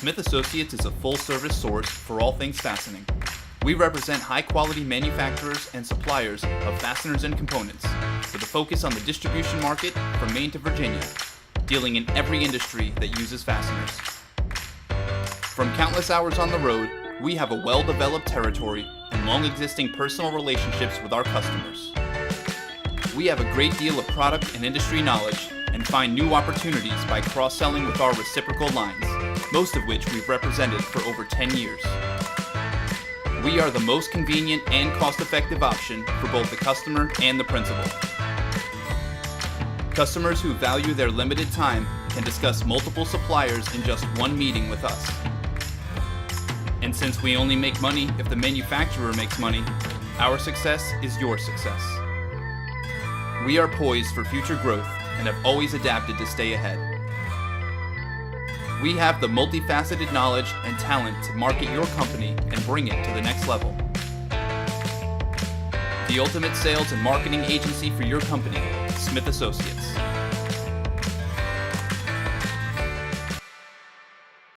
Smith Associates is a full-service source for all things fastening. We represent high-quality manufacturers and suppliers of fasteners and components, with a focus on the distribution market from Maine to Virginia, dealing in every industry that uses fasteners. From countless hours on the road, we have a well-developed territory and long-existing personal relationships with our customers. We have a great deal of product and industry knowledge and find new opportunities by cross-selling with our reciprocal lines, most of which we've represented for over 10 years. We are the most convenient and cost-effective option for both the customer and the principal. Customers who value their limited time can discuss multiple suppliers in just one meeting with us. And since we only make money if the manufacturer makes money, our success is your success. We are poised for future growth and have always adapted to stay ahead. We have the multifaceted knowledge and talent to market your company and bring it to the next level. The ultimate sales and marketing agency for your company, Smith Associates.